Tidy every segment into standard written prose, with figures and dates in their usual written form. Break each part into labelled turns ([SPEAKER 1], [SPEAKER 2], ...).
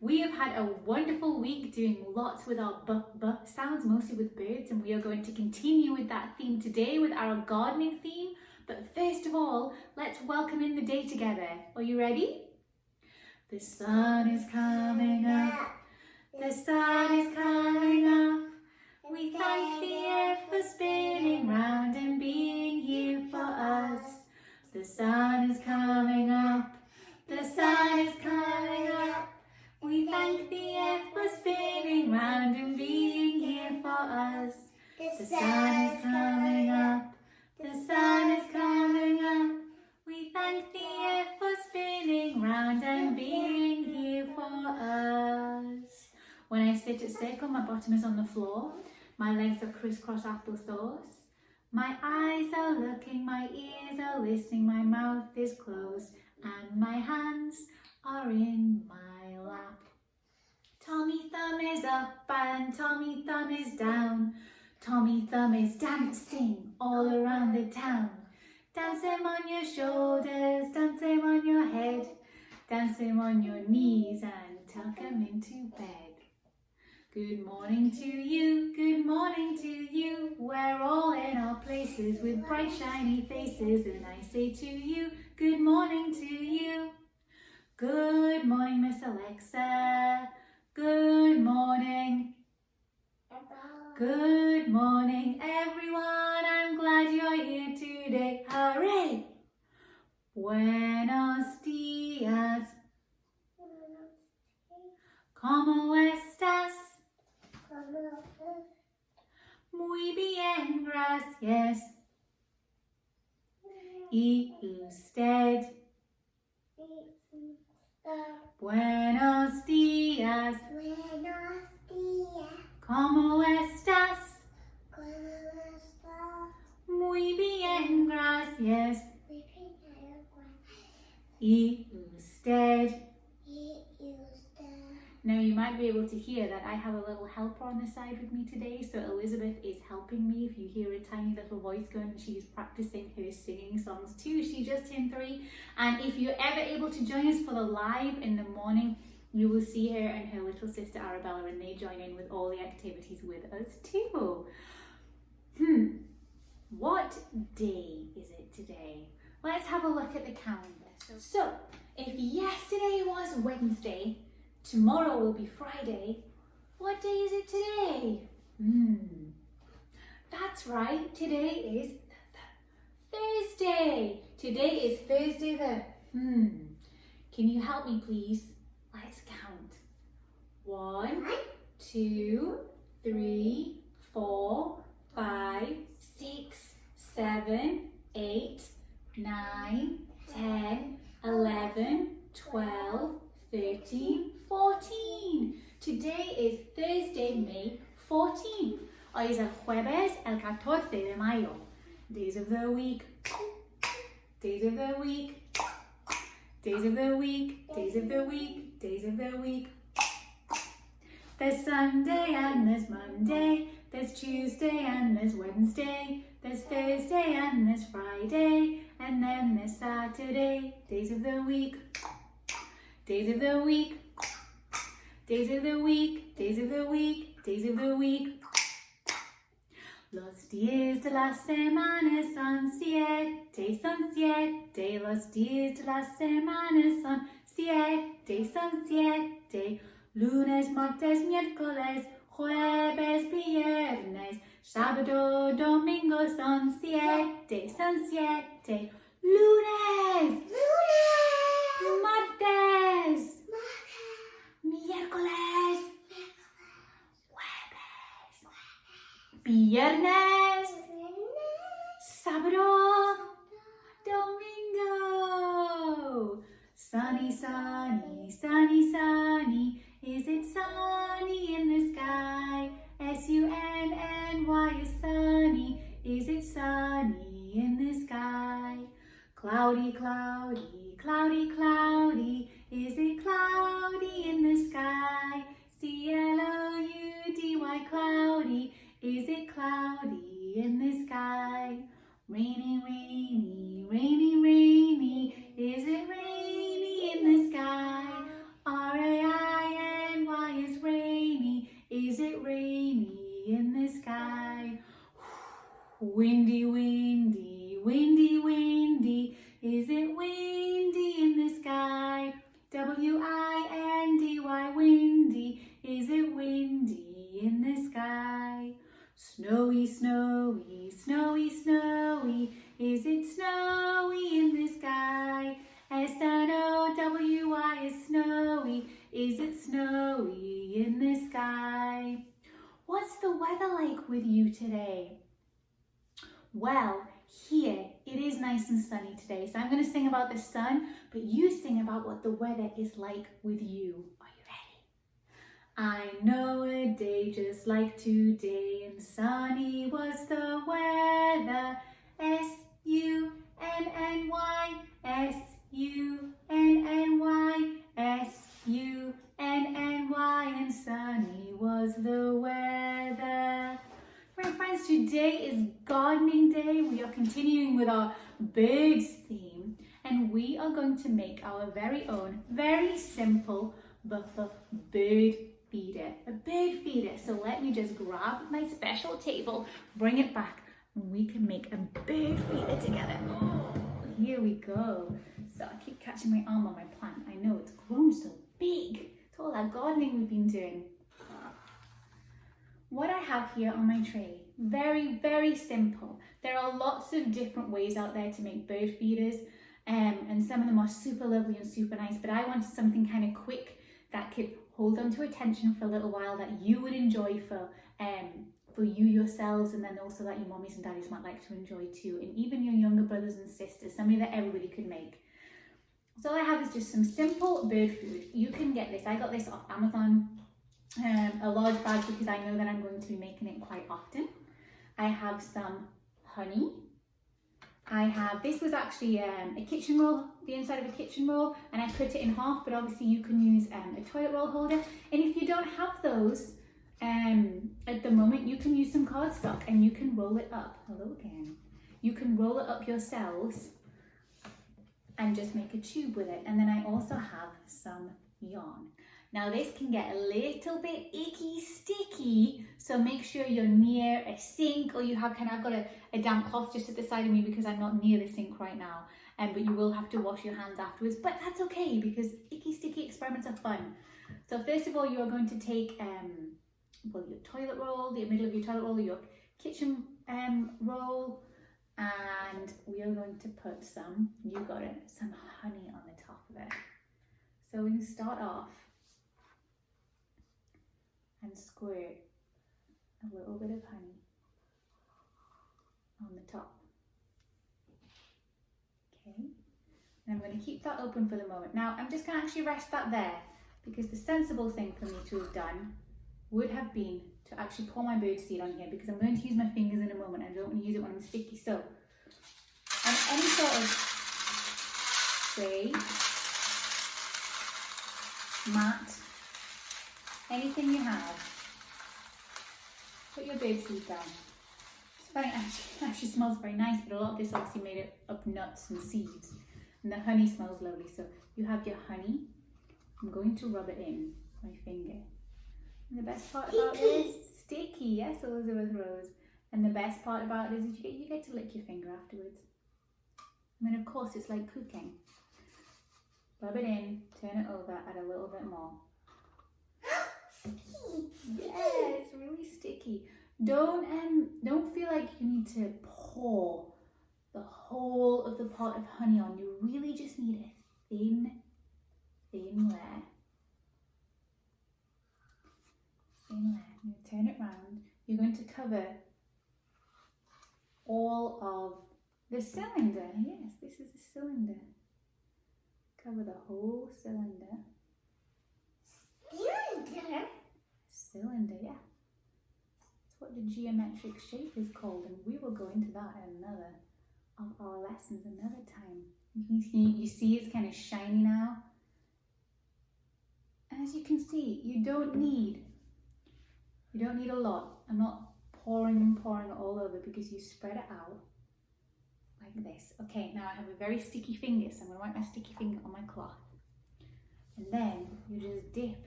[SPEAKER 1] We have had a wonderful week doing lots with our b sounds, mostly with birds, and we are going to continue with that theme today with our gardening theme. But first of all, let's welcome in the day together. Are you ready? The sun is coming up, the sun is coming up. We thank the earth for spinning round and being here for us. The sun is coming up, the sun is coming up. We thank the earth for spinning round and being here for us. The sun is coming up, the sun is coming up. We thank the earth for spinning round and being here for us. When I sit at circle, my bottom is on the floor. My legs are crisscross applesauce. My eyes are looking, my ears are listening, my mouth is closed, and my hands are in my lap. Tommy Thumb is up and Tommy Thumb is down. Tommy Thumb is dancing all around the town. Dance him on your shoulders, dance him on your head, dance him on your knees and tuck him into bed. Good morning to you, good morning to you. We're all in our places with bright shiny faces, and I say to you, good morning to you. Good morning, Miss Alexa. Good morning. Good morning, everyone. I'm glad you're here today. Hooray! Buenos dias. ¿Cómo estás? Muy bien, gracias. ¿Y usted? Buenos días. ¿Cómo estás? Muy bien, gracias. ¿Y usted? Now you might be able to hear that I have a little helper on the side with me today. So Elizabeth is helping me. If you hear a tiny little voice going, she's practicing her singing songs too. She just turned 3. And if you're ever able to join us for the live in the morning, you will see her and her little sister Arabella, and they join in with all the activities with us too. What day is it today? Let's have a look at the calendar. So if yesterday was Wednesday, tomorrow will be Friday. What day is it today? That's right, today is Thursday. Today is Thursday the, Can you help me please? Let's count. 1, 2, 3, 4, 5, 6, 7, 8, 9, 10, 11, 12, 13, 14. Today is Thursday, May 14. Hoy es el jueves, el 14 de mayo. Days of the week. Days of the week. Days of the week. Days of the week. Days of the week. There's Sunday and there's Monday. There's Tuesday and there's Wednesday. There's Thursday and there's Friday. And then there's Saturday. Days of the week. Days of the week. Days of the week. Days of the week. Days of the week. Los días de la semana son 7, son 7. Los días de la semana son 7, son 7. Lunes, martes, miércoles, jueves, viernes, sábado, domingo son 7, son 7. Lunes, martes, miércoles, jueves, viernes, sábado, domingo. Sunny, sunny, sunny, sunny. Is it sunny in the sky? S-U-N-N-Y is sunny. Is it sunny in the sky? Cloudy, cloudy, cloudy, cloudy. Is it cloudy in the sky? C-L-O-U-D-Y, cloudy. Is it cloudy in the sky? Rainy, rainy, rainy, rainy. Is it rainy in the sky? R-A-I-N Windy, windy, windy, windy. Is it windy in the sky? W-I-N-D-Y, windy. Is it windy in the sky? Snowy, snowy, snowy, snowy. Is it snowy in the sky? S-N-O-W-Y is snowy. Is it snowy in the sky? What's the weather like with you today? Well, here it is nice and sunny today, so I'm going to sing about the sun, but you sing about what the weather is like with you. Are you ready? I know a day just like today, and sunny was the weather. S-U-N-N-Y, S-U-N-N-Y, S-U-N-N-Y, and sunny was the weather. Right, friends, today is gardening day. We are continuing with our birds theme, and we are going to make our very own, very simple bird feeder. A bird feeder. So let me just grab my special table, bring it back, and we can make a bird feeder together. Oh, here we go. So I keep catching my arm on my plant. I know it's grown so big. It's all that gardening we've been doing. What I have here on my tray, very, very simple. There are lots of different ways out there to make bird feeders, and some of them are super lovely and super nice, but I wanted something kind of quick that could hold on to attention for a little while, that you would enjoy for you yourselves, and then also that your mommies and daddies might like to enjoy too, and even your younger brothers and sisters, something that everybody could make. So all I have is just some simple bird food. You can get this, I got this off Amazon. A large bag because I know that I'm going to be making it quite often. I have some honey. This was actually a kitchen roll, the inside of a kitchen roll, and I cut it in half, but obviously you can use a toilet roll holder. And if you don't have those at the moment, you can use some cardstock and you can roll it up. Hello again. You can roll it up yourselves and just make a tube with it. And then I also have some yarn. Now this can get a little bit icky, sticky, so make sure you're near a sink, or you have I've got a damp cloth just at the side of me because I'm not near the sink right now, but you will have to wash your hands afterwards, but that's okay because icky, sticky experiments are fun. So first of all, you are going to take your toilet roll, the middle of your toilet roll, your kitchen roll, and we are going to put some honey on the top of it. So we can start off and squirt a little bit of honey on the top. Okay, and I'm going to keep that open for the moment. Now I'm just going to actually rest that there because the sensible thing for me to have done would have been to actually pour my bird seed on here, because I'm going to use my fingers in a moment. I don't want to use it when I'm sticky. So on any sort of tray, mat, anything you have, put your bird seed down. It's very, actually smells very nice, but a lot of this obviously made it up nuts and seeds, and the honey smells lovely. So you have your honey. I'm going to rub it in my finger. And the best part about this, sticky, yes, Elizabeth Rose. And the best part about it is you get to lick your finger afterwards. I mean, of course, it's like cooking. Rub it in, turn it over, add a little bit more. Yeah, it's really sticky. Don't feel like you need to pour the whole of the pot of honey on. You really just need a thin layer. You turn it round. You're going to cover all of the cylinder. Yes, this is a cylinder. Cover the whole cylinder. Cylinder, yeah. That's what the geometric shape is called, and we will go into that in another of our lessons another time. You see it's kind of shiny now. And as you can see, you don't need a lot. I'm not pouring it all over because you spread it out like this. Okay, now I have a very sticky finger, so I'm going to wipe my sticky finger on my cloth. And then you just dip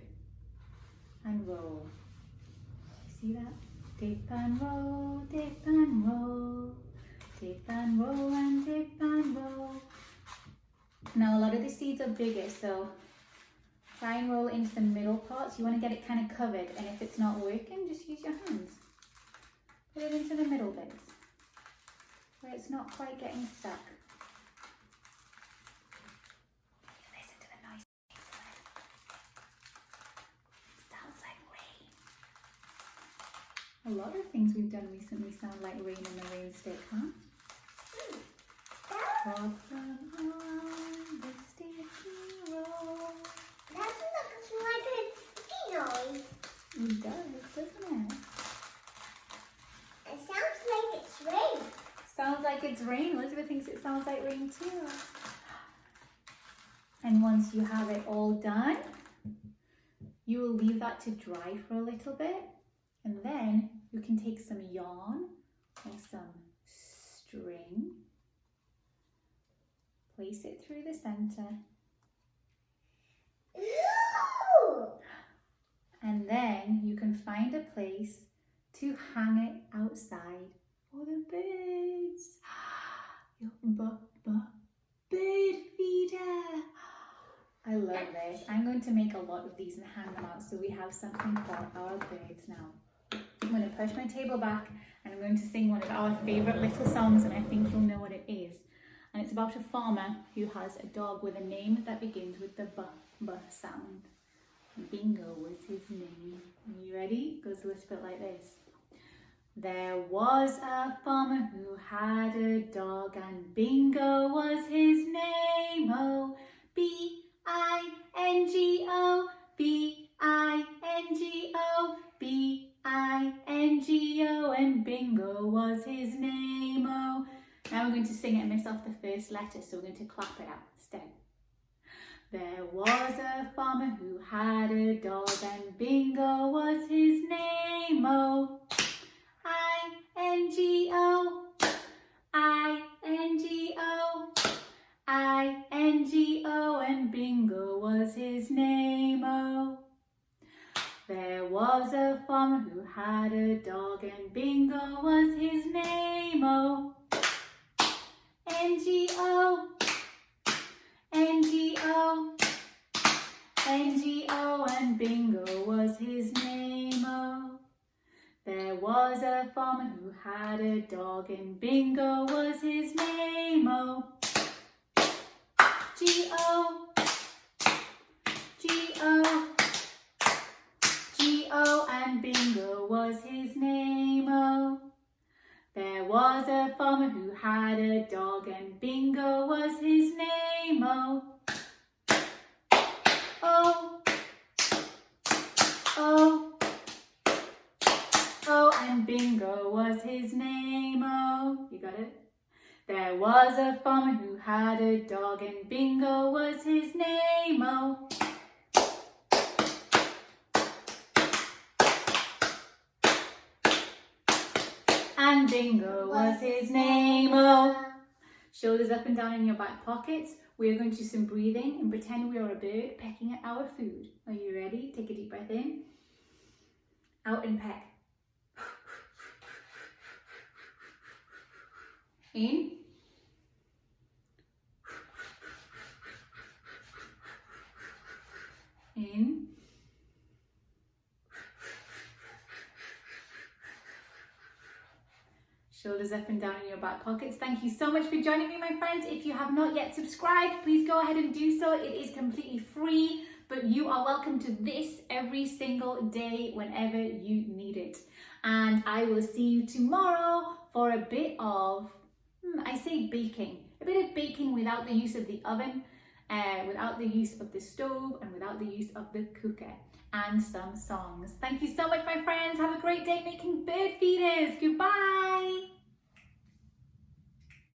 [SPEAKER 1] and roll. See that? Dip and roll, dip and roll. Dip and roll and dip and roll. Now a lot of the seeds are bigger, so try and roll it into the middle parts. You want to get it kind of covered, and if it's not working, just use your hands. Put it into the middle bits, where it's not quite getting stuck. Listen to the noise. It sounds like rain. A lot of things we've done recently sound like rain in the rain stick, huh? Pop them on the sticky roll.
[SPEAKER 2] That looks like a sticky noise.
[SPEAKER 1] It does, doesn't it?
[SPEAKER 2] It sounds like it's rain.
[SPEAKER 1] Sounds like it's rain. Elizabeth thinks it sounds like rain too. And once you have it all done, you will leave that to dry for a little bit. And then you can take some yarn or some string, place it through the center,
[SPEAKER 2] Ooh!
[SPEAKER 1] and then you can find a place to hang it outside for the birds. Your bird feeder. I love this. I'm going to make a lot of these and hang them out so we have something for our birds now. I'm going to push my table back and I'm going to sing one of our favourite little songs, and I think you'll know what it is. And it's about a farmer who has a dog with a name that begins with the b sound. Bingo was his name. Are you ready? It goes a little bit like this. There was a farmer who had a dog, and Bingo was his name. Oh, B-I-N-G-O, B-I-N-G-O, B-I-N-G-O, and Bingo was his name. Oh. Now we're going to sing it and miss off the first letter, so we're going to clap it out instead. There was a farmer who had a dog, and Bingo was his name. Oh, I-N-G-O, I-N-G-O, I-N-G-O, and Bingo was his name. Oh, there was a farmer who had a dog, and Bingo was his name. Oh, N-G-O, N-G-O, N-G-O, and Bingo was his name. Oh, there was a farmer who had a dog, and Bingo was his name. Oh, G-O, G-O, G-O, and Bingo was his name. Oh, there was a farmer who had a dog, and Bingo was his name. Oh, oh, oh, oh, and Bingo was his name. Oh, you got it? There was a farmer who had a dog, and Bingo was his name. Oh, and Bingo was his name. Oh, shoulders up and down in your back pockets. We are going to do some breathing and pretend we are a bird pecking at our food. Are you ready? Take a deep breath in. Out and peck. In. In. Shoulders up and down in your back pockets. Thank you so much for joining me, my friends. If you have not yet subscribed, please go ahead and do so. It is completely free, but you are welcome to this every single day whenever you need it. And I will see you tomorrow for a bit of, I say baking, a bit of baking without the use of the oven, without the use of the stove, and without the use of the cooker, and some songs. Thank you so much, my friends. Have a great day making bird feeders. Goodbye.